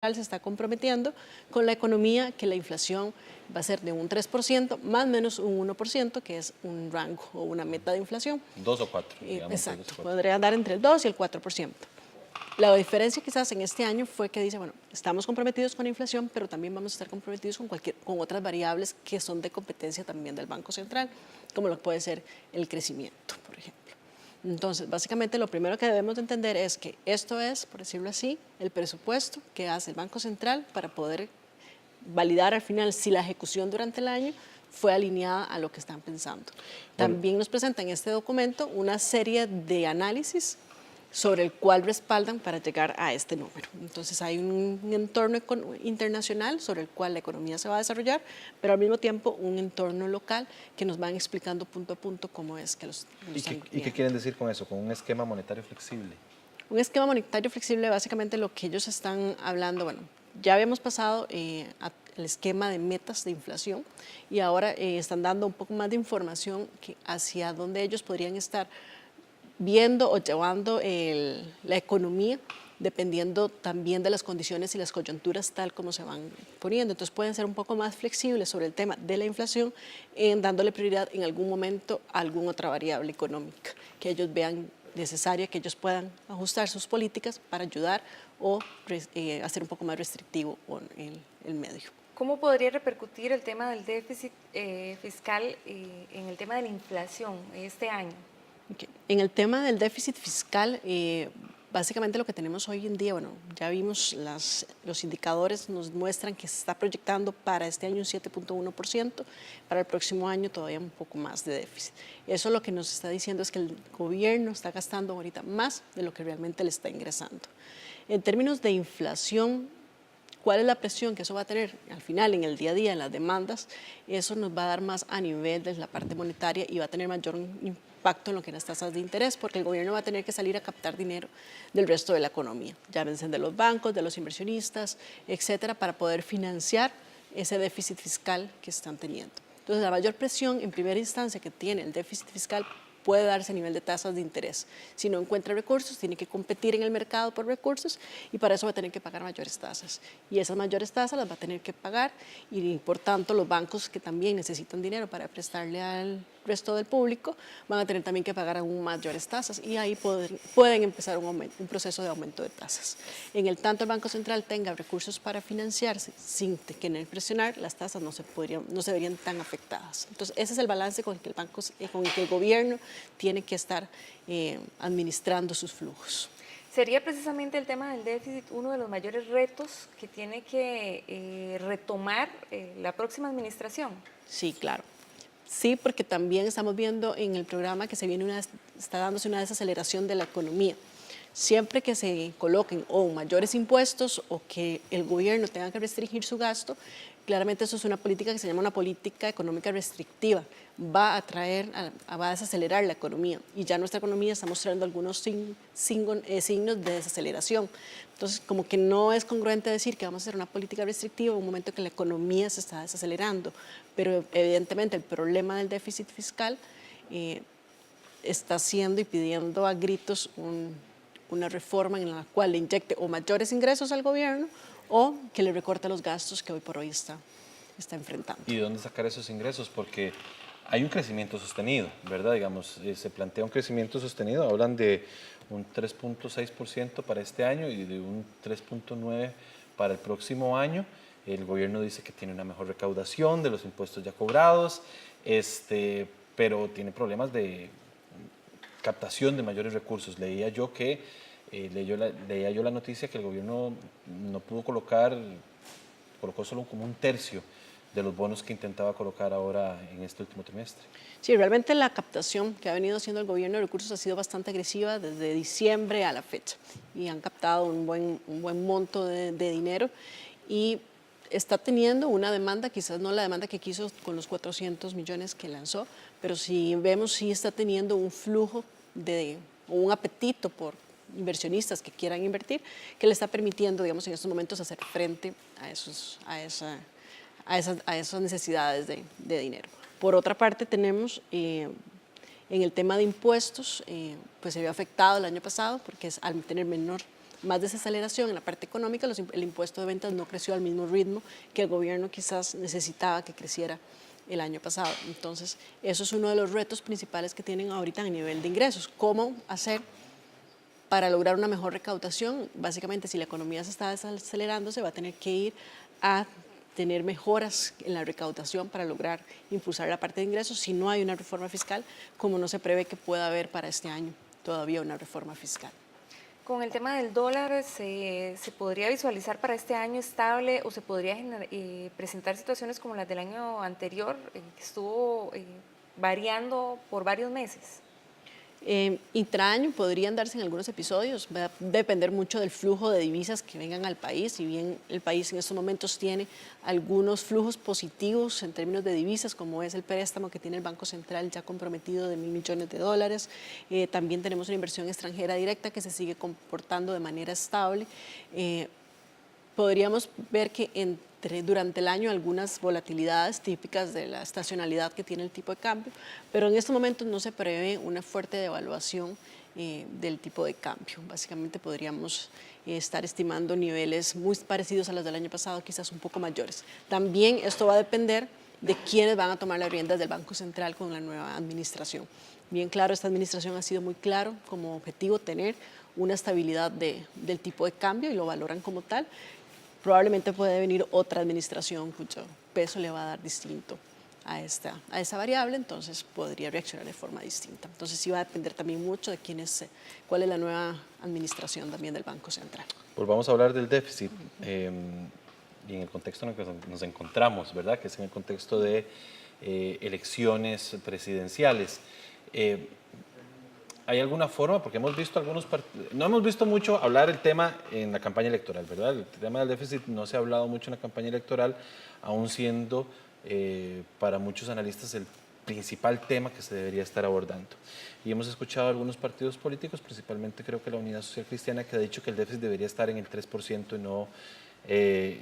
se está comprometiendo con la economía que la inflación va a ser de un 3%, más o menos un 1%, que es un rango o una meta de inflación. 2 o 4, digamos. Exacto, 2 o 4. podría andar entre el 2 y el 4%. La diferencia quizás en este año fue que dice, bueno, estamos comprometidos con la inflación, pero también vamos a estar comprometidos con otras variables que son de competencia también del Banco Central, como lo puede ser el crecimiento, por ejemplo. Entonces, básicamente lo primero que debemos de entender es que esto es, por decirlo así, el presupuesto que hace el Banco Central para poder validar al final si la ejecución durante el año fue alineada a lo que están pensando. También nos presentan en este documento una serie de análisis sobre el cual respaldan para llegar a este número. Entonces hay un entorno internacional sobre el cual la economía se va a desarrollar, pero al mismo tiempo un entorno local que nos van explicando punto a punto cómo es que los están ¿Y qué quieren decir con eso? Con un esquema monetario flexible. Un esquema monetario flexible, básicamente lo que ellos están hablando, bueno, ya habíamos pasado al esquema de metas de inflación y ahora están dando un poco más de información hacia dónde ellos podrían estar viendo o llevando la economía, dependiendo también de las condiciones y las coyunturas tal como se van poniendo. Entonces pueden ser un poco más flexibles sobre el tema de la inflación, dándole prioridad en algún momento a alguna otra variable económica que ellos vean necesaria, que ellos puedan ajustar sus políticas para ayudar o hacer un poco más restrictivo el medio. ¿Cómo podría repercutir el tema del déficit fiscal en el tema de la inflación este año? Okay. En el tema del déficit fiscal, básicamente lo que tenemos hoy en día, bueno, ya vimos los indicadores nos muestran que se está proyectando para este año un 7.1%, para el próximo año todavía un poco más de déficit. Eso lo que nos está diciendo es que el gobierno está gastando ahorita más de lo que realmente le está ingresando. En términos de inflación, ¿cuál es la presión que eso va a tener al final en el día a día, en las demandas? Eso nos va a dar más a nivel de la parte monetaria y va a tener mayor impacto en lo que son las tasas de interés, porque el gobierno va a tener que salir a captar dinero del resto de la economía, llámense de los bancos, de los inversionistas, etcétera, para poder financiar ese déficit fiscal que están teniendo. Entonces, la mayor presión en primera instancia que tiene el déficit fiscal puede darse a nivel de tasas de interés. Si no encuentra recursos, tiene que competir en el mercado por recursos y para eso va a tener que pagar mayores tasas. Y esas mayores tasas las va a tener que pagar y por tanto los bancos que también necesitan dinero para prestarle al resto del público van a tener también que pagar aún mayores tasas y ahí pueden empezar un proceso de aumento de tasas. En el tanto el Banco Central tenga recursos para financiarse sin tener que presionar, las tasas no se verían tan afectadas. Entonces ese es el balance con el que el gobierno tiene que estar administrando sus flujos. ¿Sería precisamente el tema del déficit uno de los mayores retos que tiene que retomar la próxima administración? Sí, claro. Sí, porque también estamos viendo en el programa que está dándose una desaceleración de la economía. Siempre que se coloquen o mayores impuestos o que el gobierno tenga que restringir su gasto, claramente eso es una política que se llama una política económica restrictiva. Va a desacelerar la economía y ya nuestra economía está mostrando algunos signos de desaceleración. Entonces, como que no es congruente decir que vamos a hacer una política restrictiva en un momento que la economía se está desacelerando, pero evidentemente el problema del déficit fiscal está haciendo y pidiendo a gritos una reforma en la cual le inyecte o mayores ingresos al gobierno o que le recorte los gastos que hoy por hoy está enfrentando. ¿Y de dónde sacar esos ingresos? Porque hay un crecimiento sostenido, ¿verdad? Digamos, se plantea un crecimiento sostenido, hablan de un 3.6% para este año y de un 3.9% para el próximo año. El gobierno dice que tiene una mejor recaudación de los impuestos ya cobrados, pero tiene problemas de captación de mayores recursos. Leía yo la noticia que el gobierno no pudo colocó solo como un tercio de los bonos que intentaba colocar ahora en este último trimestre. Sí, realmente la captación que ha venido haciendo el gobierno de recursos ha sido bastante agresiva desde diciembre a la fecha y han captado un buen monto de dinero y está teniendo una demanda, quizás no la demanda que quiso con los 400 millones que lanzó, pero si vemos, sí está teniendo un flujo o un apetito por inversionistas que quieran invertir, que le está permitiendo, digamos, en estos momentos hacer frente a esas necesidades de dinero. Por otra parte, tenemos en el tema de impuestos, pues se vio afectado el año pasado porque al tener menor más desaceleración en la parte económica, el impuesto de ventas no creció al mismo ritmo que el gobierno quizás necesitaba que creciera el año pasado. Entonces, eso es uno de los retos principales que tienen ahorita a nivel de ingresos. ¿Cómo hacer para lograr una mejor recaudación? Básicamente, si la economía se está desacelerando, se va a tener que ir a tener mejoras en la recaudación para lograr impulsar la parte de ingresos si no hay una reforma fiscal, como no se prevé que pueda haber para este año todavía una reforma fiscal. Con el tema del dólar, ¿se podría visualizar para este año estable o se podría presentar situaciones como las del año anterior, que estuvo variando por varios meses? Intraaño podrían darse en algunos episodios, va a depender mucho del flujo de divisas que vengan al país. Si bien el país en estos momentos tiene algunos flujos positivos en términos de divisas, como es el préstamo que tiene el Banco Central ya comprometido de $1.000 millones, también tenemos una inversión extranjera directa que se sigue comportando de manera estable. Podríamos ver que durante el año algunas volatilidades típicas de la estacionalidad que tiene el tipo de cambio, pero en estos momentos no se prevé una fuerte devaluación del tipo de cambio. Básicamente podríamos estar estimando niveles muy parecidos a los del año pasado, quizás un poco mayores. También esto va a depender de quiénes van a tomar las riendas del Banco Central con la nueva administración. Bien claro, esta administración ha sido muy claro como objetivo tener una estabilidad del tipo de cambio y lo valoran como tal. Probablemente puede venir otra administración cuyo peso le va a dar distinto a esa variable, entonces podría reaccionar de forma distinta. Entonces sí va a depender también mucho de cuál es la nueva administración también del Banco Central. Volvamos a hablar del déficit y en el contexto en el que nos encontramos, ¿verdad? Que es en el contexto de elecciones presidenciales. ¿Hay alguna forma? Porque hemos visto no hemos visto mucho hablar el tema en la campaña electoral, ¿verdad? El tema del déficit no se ha hablado mucho en la campaña electoral, aún siendo para muchos analistas el principal tema que se debería estar abordando. Y hemos escuchado a algunos partidos políticos, principalmente creo que la Unidad Social Cristiana, que ha dicho que el déficit debería estar en el 3% y no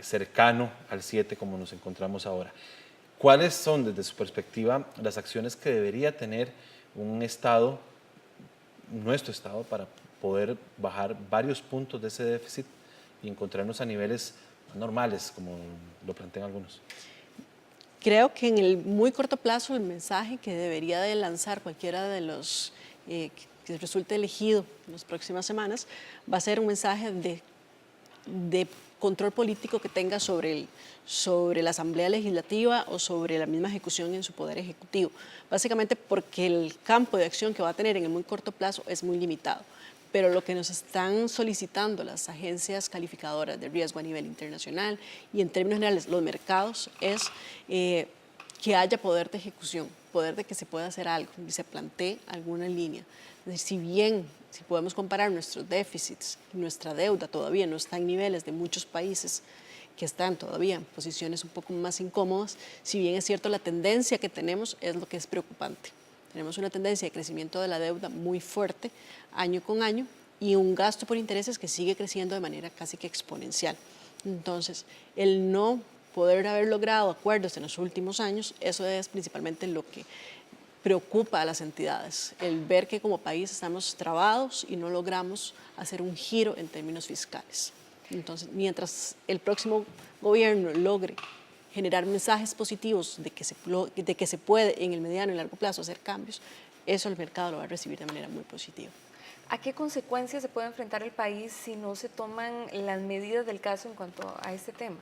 cercano al 7% como nos encontramos ahora. ¿Cuáles son, desde su perspectiva, las acciones que debería tener nuestro Estado, para poder bajar varios puntos de ese déficit y encontrarnos a niveles normales, como lo plantean algunos? Creo que en el muy corto plazo el mensaje que debería de lanzar cualquiera de los que resulte elegido en las próximas semanas va a ser un mensaje de control político que tenga sobre la Asamblea Legislativa o sobre la misma ejecución en su poder ejecutivo. Básicamente porque el campo de acción que va a tener en el muy corto plazo es muy limitado. Pero lo que nos están solicitando las agencias calificadoras de riesgo a nivel internacional y en términos generales los mercados es que haya poder de ejecución, poder de que se pueda hacer algo y se plantee alguna línea. Si podemos comparar nuestros déficits, nuestra deuda todavía no está en niveles de muchos países que están todavía en posiciones un poco más incómodas, si bien es cierto la tendencia que tenemos es lo que es preocupante. Tenemos una tendencia de crecimiento de la deuda muy fuerte año con año y un gasto por intereses que sigue creciendo de manera casi que exponencial. Entonces, el no poder haber logrado acuerdos en los últimos años, eso es principalmente lo que preocupa a las entidades, el ver que como país estamos trabados y no logramos hacer un giro en términos fiscales. Entonces, mientras el próximo gobierno logre generar mensajes positivos de que se puede en el mediano y largo plazo hacer cambios, eso el mercado lo va a recibir de manera muy positiva. ¿A qué consecuencias se puede enfrentar el país si no se toman las medidas del caso en cuanto a este tema?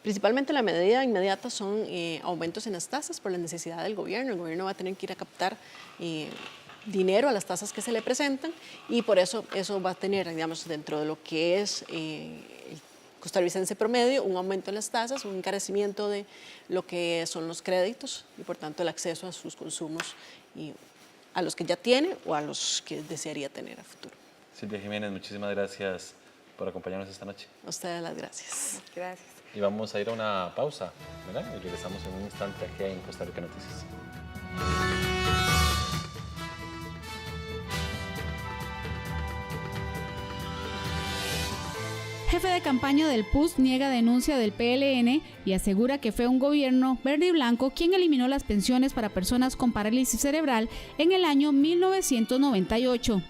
Principalmente la medida inmediata son aumentos en las tasas por la necesidad del gobierno. El gobierno va a tener que ir a captar dinero a las tasas que se le presentan y por eso va a tener, digamos, dentro de lo que es el costarricense promedio, un aumento en las tasas, un encarecimiento de lo que son los créditos y por tanto el acceso a sus consumos y a los que ya tiene o a los que desearía tener a futuro. Silvia Jiménez, muchísimas gracias por acompañarnos esta noche. A ustedes las gracias. Gracias. Y vamos a ir a una pausa, ¿verdad? Y regresamos en un instante aquí en Costa Rica Noticias. Jefe de campaña del PUS niega denuncia del PLN y asegura que fue un gobierno verde y blanco quien eliminó las pensiones para personas con parálisis cerebral en el año 1998.